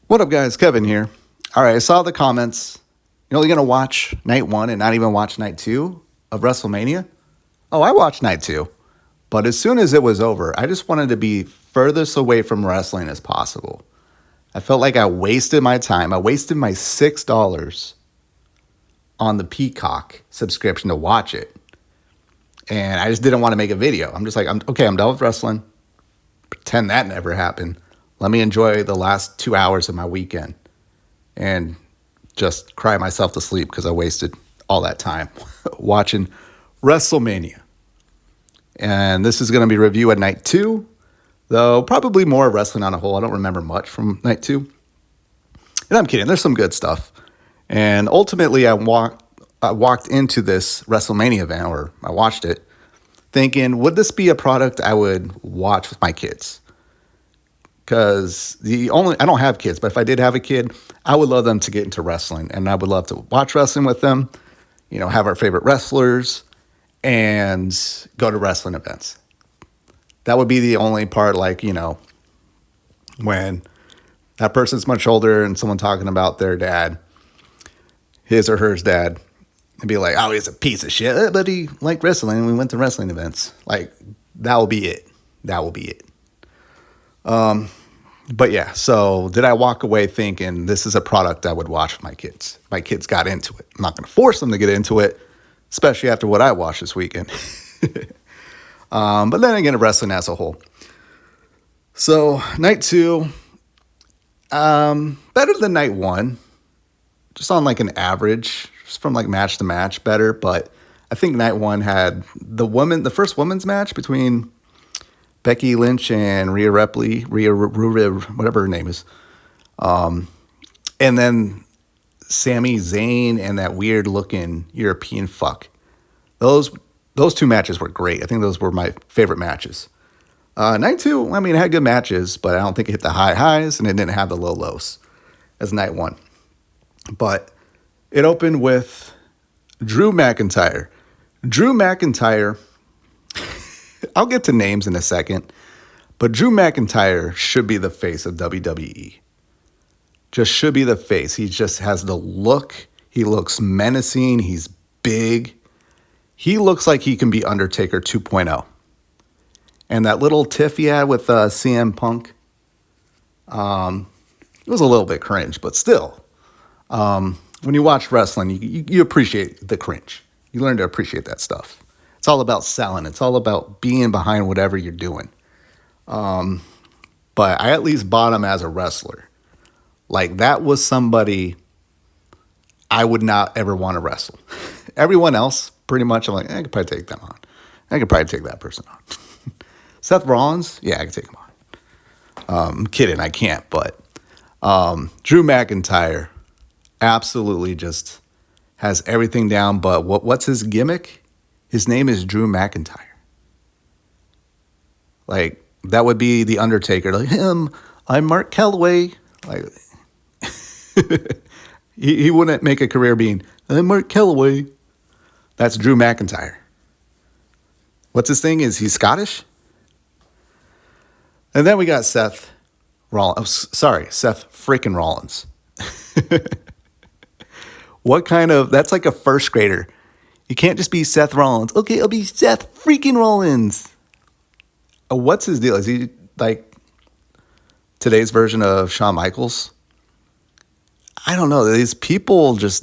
What up, guys? Kevin here. All right, I saw the comments. You're only going to watch night one and not even watch night two of WrestleMania? Oh, I watched night two. But as soon as it was over, I just wanted to be furthest away from wrestling as possible. I felt like I wasted my time. I wasted my $6 on the Peacock subscription to watch it. And I just didn't want to make a video. I'm just like, I'm done with wrestling. Pretend that never happened. Let me enjoy the last 2 hours of my weekend and just cry myself to sleep because I wasted all that time watching WrestleMania. And this is going to be review at night two, though probably more wrestling on a whole. I don't remember much from night two. And I'm kidding. There's some good stuff. And ultimately, I walked into this WrestleMania event, or I watched it, thinking, would this be a product I would watch with my kids? Because I don't have kids, but if I did have a kid, I would love them to get into wrestling, and I would love to watch wrestling with them, have our favorite wrestlers, and go to wrestling events. That would be the only part, when that person's much older and someone talking about their dad, his or her dad, and be like, oh, he's a piece of shit, but he liked wrestling, and we went to wrestling events. Like, that will be it. That will be it. But yeah, so did I walk away thinking this is a product I would watch with my kids? My kids got into it. I'm not going to force them to get into it, especially after what I watched this weekend. But then again, wrestling as a whole. So night two, better than night one, just on like an average, just from like match to match better. But I think night one had the first women's match between Becky Lynch and Rhea Ripley, whatever her name is. And then Sami Zayn and that weird looking European fuck. Those two matches were great. I think those were my favorite matches. Night two, it had good matches, but I don't think it hit the high highs and it didn't have the low lows as night one. But it opened with Drew McIntyre. Drew McIntyre, I'll get to names in a second, but Drew McIntyre should be the face of WWE. Just should be the face. He just has the look. He looks menacing. He's big. He looks like he can be Undertaker 2.0. And that little tiff he had with CM Punk, it was a little bit cringe, but still, when you watch wrestling, you appreciate the cringe. You learn to appreciate that stuff. It's all about selling. It's all about being behind whatever you're doing. But I at least bought him as a wrestler. Like, that was somebody I would not ever want to wrestle. Everyone else, pretty much, I'm like, I could probably take them on. I could probably take that person on. Seth Rollins, yeah, I could take him on. I'm kidding, I can't. But Drew McIntyre absolutely just has everything down. But what's his gimmick? His name is Drew McIntyre. Like, that would be the Undertaker. Like, I'm Mark Calloway. Like, he wouldn't make a career being, I'm Mark Calloway. That's Drew McIntyre. What's his thing? Is he Scottish? And then we got Seth Rollins. Seth freaking Rollins. That's like a first grader. You can't just be Seth Rollins. Okay, I'll be Seth freaking Rollins. What's his deal? Is he like today's version of Shawn Michaels? I don't know. These people it's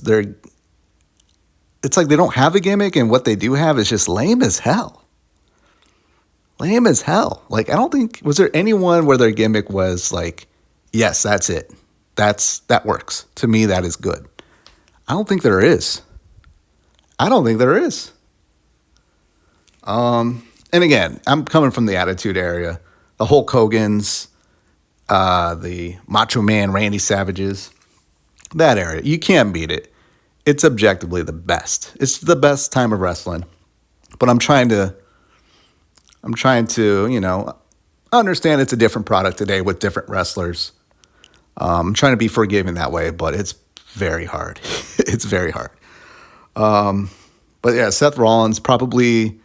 like they don't have a gimmick, and what they do have is just lame as hell. Lame as hell. Like, I don't think, was there anyone where their gimmick was like, yes, that's it. That works. To me, that is good. I don't think there is. And again, I'm coming from the Attitude Era. The Hulk Hogan's, the Macho Man Randy Savages, that era. You can't beat it. It's objectively the best. It's the best time of wrestling. But I'm trying to, understand it's a different product today with different wrestlers. I'm trying to be forgiving that way, but it's very hard. It's very hard. But yeah, Seth Rollins, probably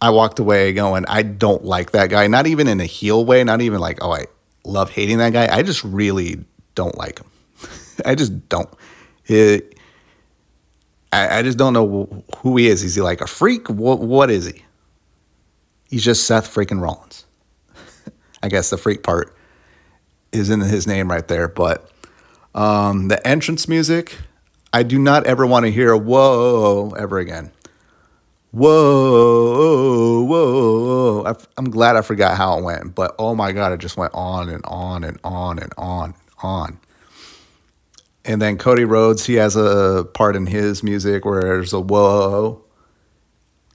I walked away going, I don't like that guy. Not even in a heel way. Not even like, love hating that guy. I just really don't like him. I just don't. It, I just don't know who he is. Is he like a freak? What is he? He's just Seth freaking Rollins. I guess the freak part is in his name right there. But the entrance music, I do not ever want to hear whoa ever again. Whoa, whoa. I'm glad I forgot how it went. But oh my God, it just went on and on and on and on and on. And then Cody Rhodes, he has a part in his music where there's a whoa.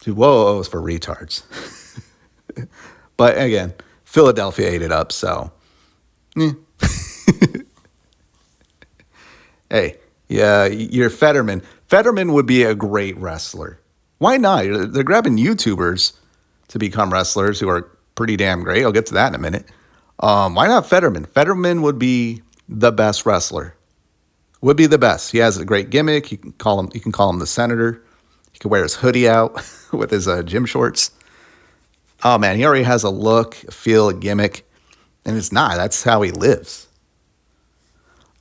Dude, whoa is for retards. But again, Philadelphia ate it up, so. Hey, yeah, you're Fetterman. Fetterman would be a great wrestler. Why not? They're grabbing YouTubers to become wrestlers who are pretty damn great. I'll get to that in a minute. Why not Fetterman? Fetterman would be the best wrestler. Would be the best. He has a great gimmick. You can call him the Senator. He can wear his hoodie out with his gym shorts. Oh man, he already has a look, a feel, a gimmick, and it's not. That's how he lives.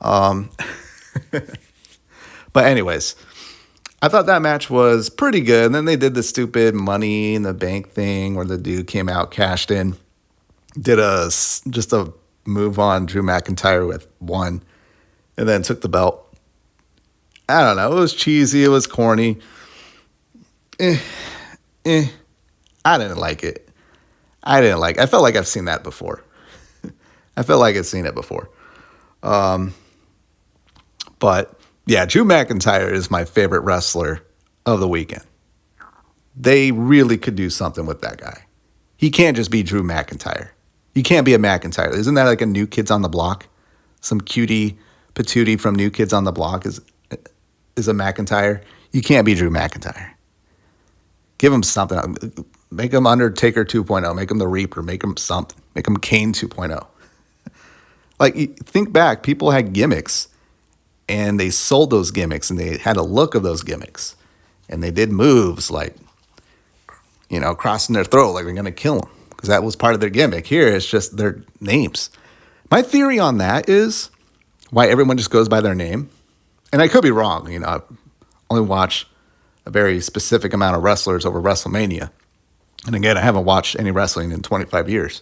But anyways, I thought that match was pretty good. And then they did the stupid Money in the Bank thing where the dude came out, cashed in, did just a move on Drew McIntyre with one, and then took the belt. I don't know. It was cheesy. It was corny. I didn't like it. I felt like I've seen that before. I felt like I've seen it before. But yeah, Drew McIntyre is my favorite wrestler of the weekend. They really could do something with that guy. He can't just be Drew McIntyre. You can't be a McIntyre. Isn't that like a New Kids on the Block? Some cutie patootie from New Kids on the Block is a McIntyre. You can't be Drew McIntyre. Give him something. Make him Undertaker 2.0. Make him the Reaper. Make him something. Make him Kane 2.0. Like, think back. People had gimmicks, and they sold those gimmicks, and they had a look of those gimmicks. And they did moves like, crossing their throat like they're going to kill them, because that was part of their gimmick. Here, it's just their names. My theory on that is why everyone just goes by their name. And I could be wrong. I only watch a very specific amount of wrestlers over WrestleMania. And again, I haven't watched any wrestling in 25 years.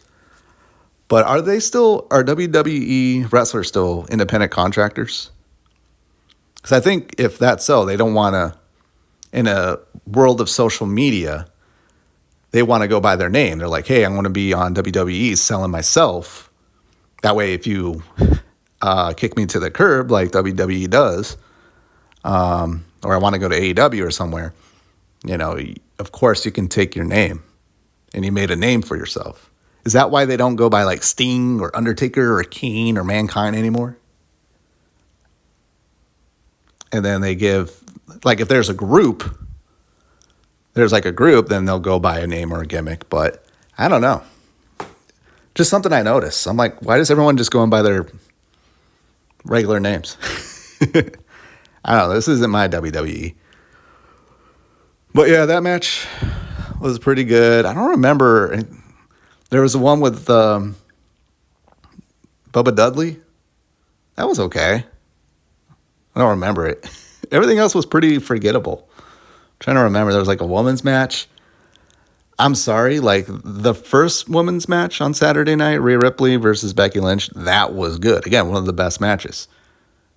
But are WWE wrestlers still independent contractors? Because I think if that's so, they don't want to, in a world of social media, they want to go by their name. They're like, hey, I want to be on WWE selling myself. That way, if you kick me to the curb like WWE does, or I want to go to AEW or somewhere, of course you can take your name, and you made a name for yourself. Is that why they don't go by like Sting or Undertaker or Kane or Mankind anymore? And then they give, like, if there's a group, then they'll go by a name or a gimmick. But I don't know. Just something I noticed. I'm like, why does everyone just go in by their regular names? I don't know. This isn't my WWE. But yeah, that match was pretty good. I don't remember. There was the one with Bubba Dudley. That was okay. I don't remember it. Everything else was pretty forgettable. I'm trying to remember. There was like a women's match. I'm sorry. Like the first women's match on Saturday night, Rhea Ripley versus Becky Lynch, that was good. Again, one of the best matches.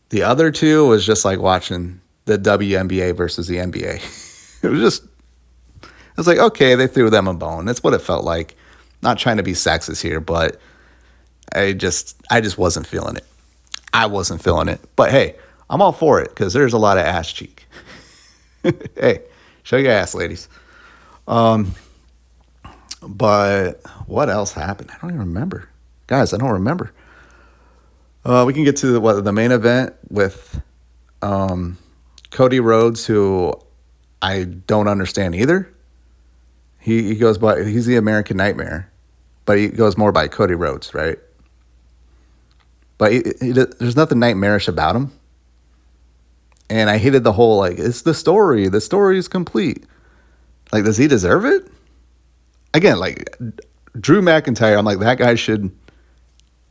The other two was just like watching the WNBA versus the NBA. It was like, okay, they threw them a bone. That's what it felt like. Not trying to be sexist here, but I just wasn't feeling it. I wasn't feeling it. But hey, I'm all for it because there's a lot of ass cheek. Hey, show your ass, ladies. But what else happened? I don't even remember. Guys, I don't remember. We can get to the main event with Cody Rhodes, who I don't understand either. He goes by, he's the American Nightmare, but he goes more by Cody Rhodes, right? But there's nothing nightmarish about him. And I hated the whole, like, it's the story. The story is complete. Like, does he deserve it? Again, like, Drew McIntyre, I'm like, that guy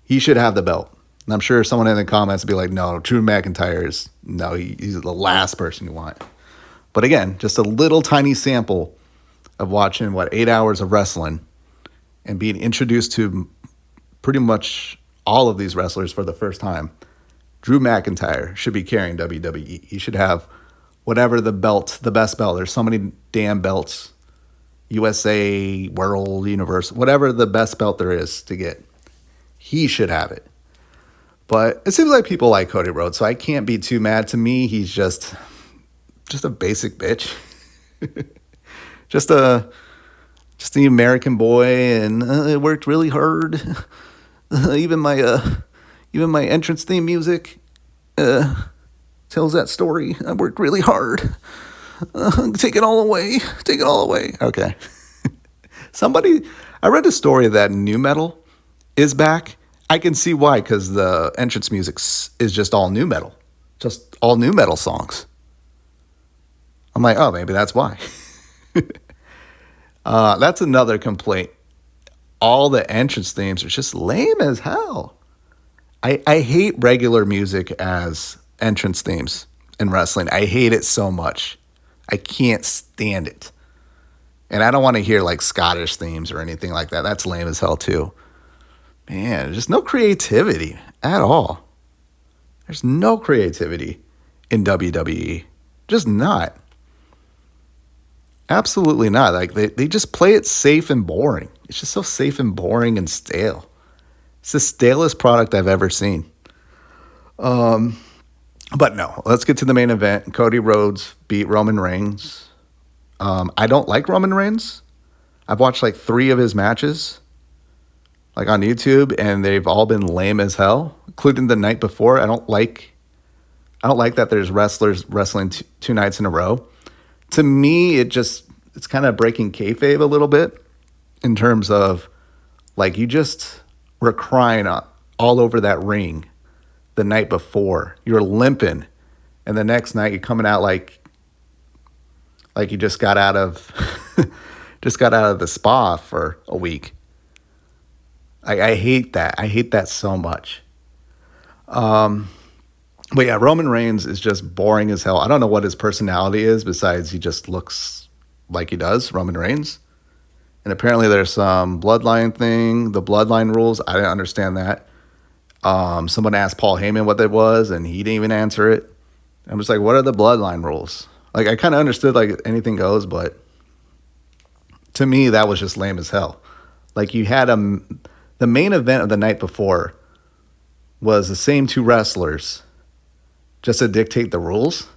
he should have the belt. And I'm sure someone in the comments would be like, no, Drew McIntyre he's the last person you want. But again, just a little tiny sample of watching, 8 hours of wrestling and being introduced to pretty much all of these wrestlers for the first time. Drew McIntyre should be carrying WWE. He should have whatever the best belt. There's so many damn belts. USA, World, Universe, whatever the best belt there is to get. He should have it. But it seems like people like Cody Rhodes, so I can't be too mad. To me, he's just a basic bitch. just the American boy, and it worked really hard. Even my entrance theme music tells that story. I worked really hard. Take it all away. Take it all away. Okay. I read a story that new metal is back. I can see why, because the entrance music is just all new metal. Just all new metal songs. I'm like, oh, maybe that's why. That's another complaint. All the entrance themes are just lame as hell. I hate regular music as entrance themes in wrestling. I hate it so much. I can't stand it. And I don't want to hear like Scottish themes or anything like that. That's lame as hell too. Man, just no creativity at all. There's no creativity in WWE. Just not. Absolutely not. Like they just play it safe and boring. It's just so safe and boring and stale. It's the stalest product I've ever seen. But no, let's get to the main event. Cody Rhodes beat Roman Reigns. I don't like Roman Reigns. I've watched like 3 of his matches, like on YouTube, and they've all been lame as hell, including the night before. I don't like that there's wrestlers wrestling 2 nights in a row. To me, it's kind of breaking kayfabe a little bit in terms of like you just were crying all over that ring the night before. You were limping, and the next night you're coming out like you just got out of the spa for a week. I hate that. I hate that so much. But yeah, Roman Reigns is just boring as hell. I don't know what his personality is besides he just looks like he does, Roman Reigns. And apparently there's some bloodline thing, the bloodline rules. I didn't understand that. Someone asked Paul Heyman what that was, and he didn't even answer it. I'm just like, what are the bloodline rules? Like, I kind of understood, like, anything goes, but to me, that was just lame as hell. Like, you had the main event of the night before was the same 2 wrestlers just to dictate the rules.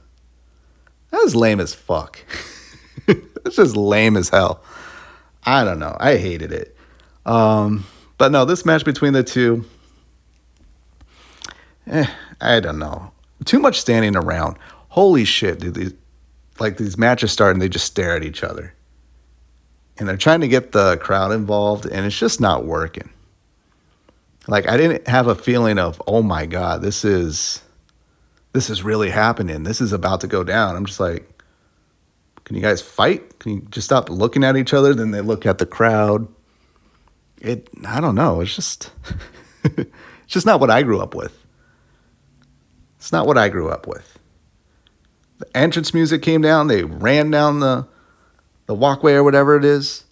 That was lame as fuck. It's just lame as hell. I don't know. I hated it. But no, this match between the 2, I don't know. Too much standing around. Holy shit, dude. These matches start and they just stare at each other. And they're trying to get the crowd involved, and it's just not working. Like, I didn't have a feeling of, oh my God, this is really happening. This is about to go down. I'm just like, can you guys fight? Can you just stop looking at each other? Then they look at the crowd. I don't know. It's just, it's just not what I grew up with. It's not what I grew up with. The entrance music came down. They ran down the walkway or whatever it is,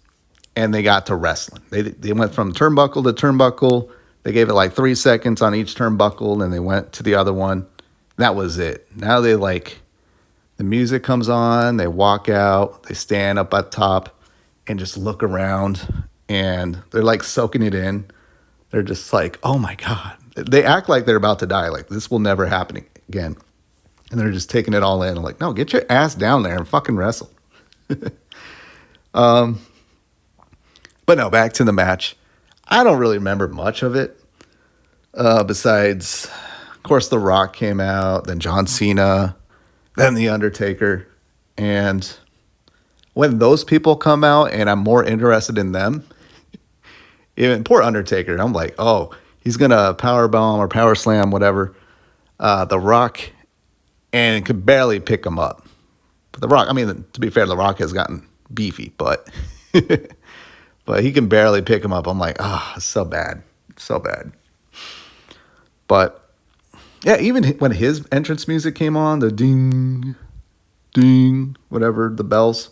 and they got to wrestling. They went from turnbuckle to turnbuckle. They gave it like 3 seconds on each turnbuckle, and they went to the other one. That was it. Now the music comes on. They walk out. They stand up at top and just look around, and they're like soaking it in. They're just like, oh my God. They act like they're about to die. Like, this will never happen again. And they're just taking it all in. I'm like, no, get your ass down there and fucking wrestle. But no, back to the match. I don't really remember much of it. Besides, of course, The Rock came out, then John Cena, then The Undertaker. And when those people come out and I'm more interested in them, even poor Undertaker, I'm like, oh, he's going to powerbomb or power slam, whatever, The Rock, and could barely pick him up. But The Rock, I mean, to be fair, The Rock has gotten beefy, but but he can barely pick him up. I'm like, oh, it's so bad. So bad. But yeah, even when his entrance music came on, the ding, ding, whatever, the bells,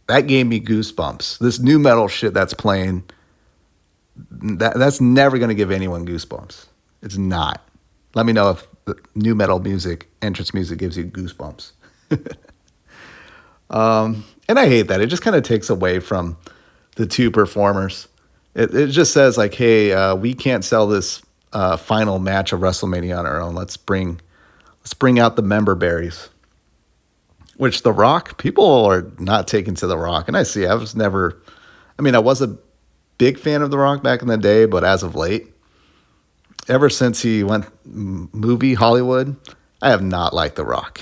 that gave me goosebumps. This new metal shit that's playing, that's never going to give anyone goosebumps. It's not. Let me know if the new metal music, entrance music, gives you goosebumps. And I hate that. It just kind of takes away from the two performers. It just says like, hey, we can't sell this final match of WrestleMania on our own. Let's bring out the member berries. Which The Rock, people are not taken to The Rock. And I see, I was a big fan of The Rock back in the day, but as of late, ever since he went movie Hollywood, I have not liked The Rock.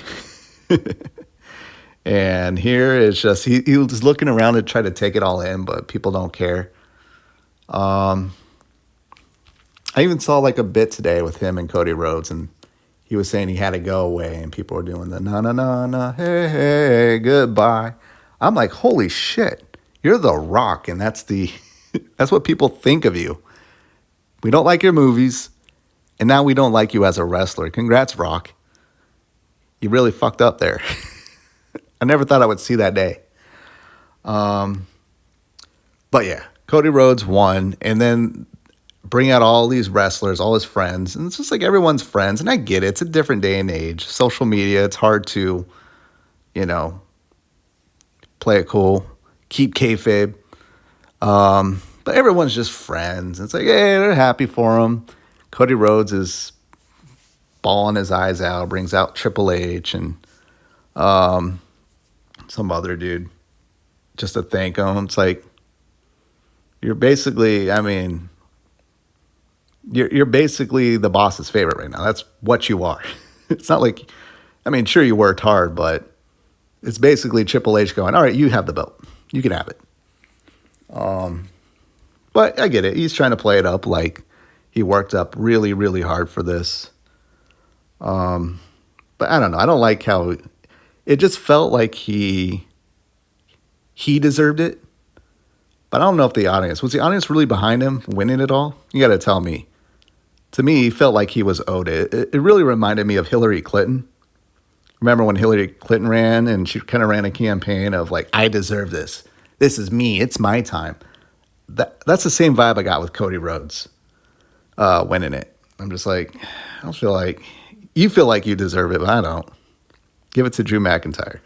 And here it's just, he was looking around to try to take it all in, but people don't care. I even saw like a bit today with him and Cody Rhodes, and he was saying he had to go away, and people were doing the na, hey, hey, goodbye. I'm like, holy shit, you're The Rock, and that's what people think of you. We don't like your movies, and now we don't like you as a wrestler. Congrats, Rock. You really fucked up there. I never thought I would see that day. But yeah, Cody Rhodes won, and then bring out all these wrestlers, all his friends, and it's just like everyone's friends. And I get it; it's a different day and age. Social media, it's hard to, play it cool, keep kayfabe. But everyone's just friends. It's like, hey, they're happy for him. Cody Rhodes is bawling his eyes out, brings out Triple H and some other dude just to thank him. It's like, you're basically, you're basically the boss's favorite right now. That's what you are. It's not like, sure, you worked hard, but it's basically Triple H going, all right, you have the belt. You can have it. But I get it. He's trying to play it up like he worked up really, really hard for this. But I don't know. I don't like how it just felt like he deserved it. But I don't know if the audience really behind him winning it all? You got to tell me. To me, he felt like he was owed it. It really reminded me of Hillary Clinton. Remember when Hillary Clinton ran and she kind of ran a campaign of like, I deserve this. This is me. It's my time. That's the same vibe I got with Cody Rhodes winning it. I'm just like, I don't feel like, you feel like you deserve it, but I don't. Give it to Drew McIntyre.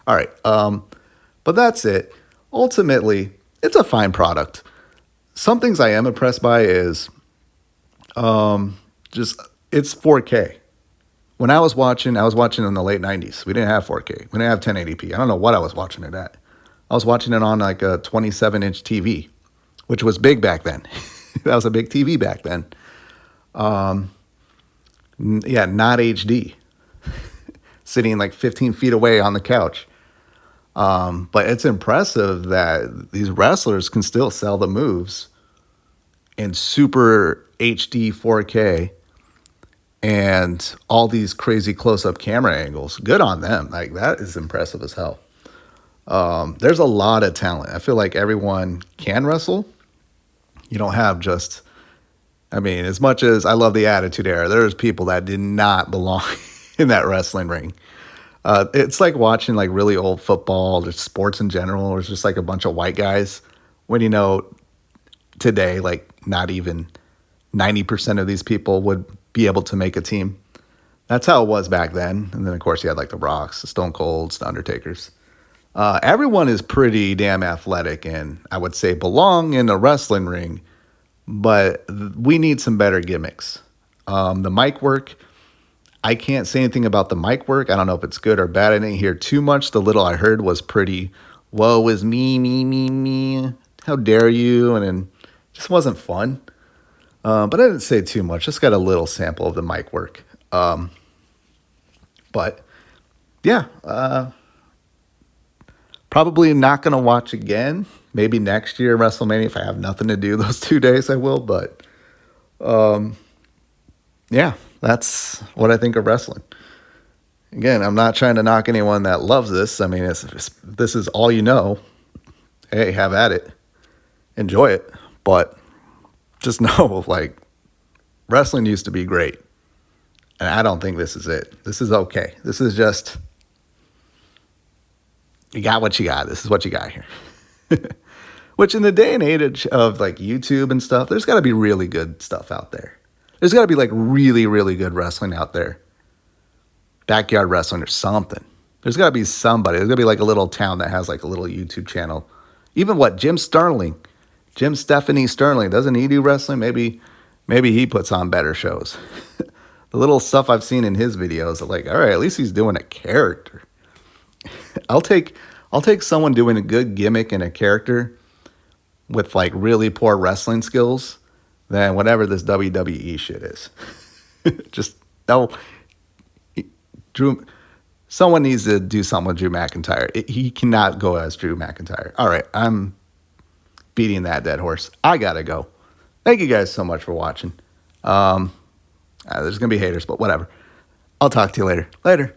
All right. But that's it. Ultimately, it's a fine product. Some things I am impressed by is it's 4K. When I was watching in the late 90s. We didn't have 4K. We didn't have 1080p. I don't know what I was watching it at. I was watching it on like a 27-inch TV, which was big back then. That was a big TV back then. Yeah, not HD. Sitting like 15 feet away on the couch. But it's impressive that these wrestlers can still sell the moves in super HD 4K and all these crazy close-up camera angles. Good on them. Like, that is impressive as hell. There's a lot of talent. I feel like everyone can wrestle. You don't have just, as much as I love the Attitude Era, there's people that did not belong in that wrestling ring. It's like watching like really old football, just sports in general, or it's just like a bunch of white guys when today, like not even 90% of these people would be able to make a team. That's how it was back then. And then of course you had like the Rocks, the Stone Colds, the Undertakers. Everyone is pretty damn athletic and I would say belong in a wrestling ring, but we need some better gimmicks. The mic work, I can't say anything about the mic work. I don't know if it's good or bad. I didn't hear too much. The little I heard was pretty, woe is me. How dare you? And then just wasn't fun. But I didn't say too much. Just got a little sample of the mic work. But yeah, probably not going to watch again. Maybe next year, WrestleMania. If I have nothing to do those 2 days, I will. But yeah, that's what I think of wrestling. Again, I'm not trying to knock anyone that loves this. This is all you know. Hey, have at it. Enjoy it. But just know, like, Wrestling used to be great. And I don't think this is it. This is okay. This is just, you got what you got. This is what you got here. Which in the day and age of like YouTube and stuff, there's got to be really good stuff out there. There's got to be like really, really good wrestling out there. Backyard wrestling or something. There's got to be somebody. There's got to be like a little town that has like a little YouTube channel. Even what, Jim Stephanie Sterling, doesn't he do wrestling? Maybe he puts on better shows. The little stuff I've seen in his videos, I'm like, all right, at least he's doing a character. I'll take someone doing a good gimmick and a character with like really poor wrestling skills than whatever this WWE shit is. Just no. Someone needs to do something with Drew McIntyre. He cannot go as Drew McIntyre. All right, I'm beating that dead horse. I gotta go. Thank you guys so much for watching. There's gonna be haters, but whatever. I'll talk to you later. Later.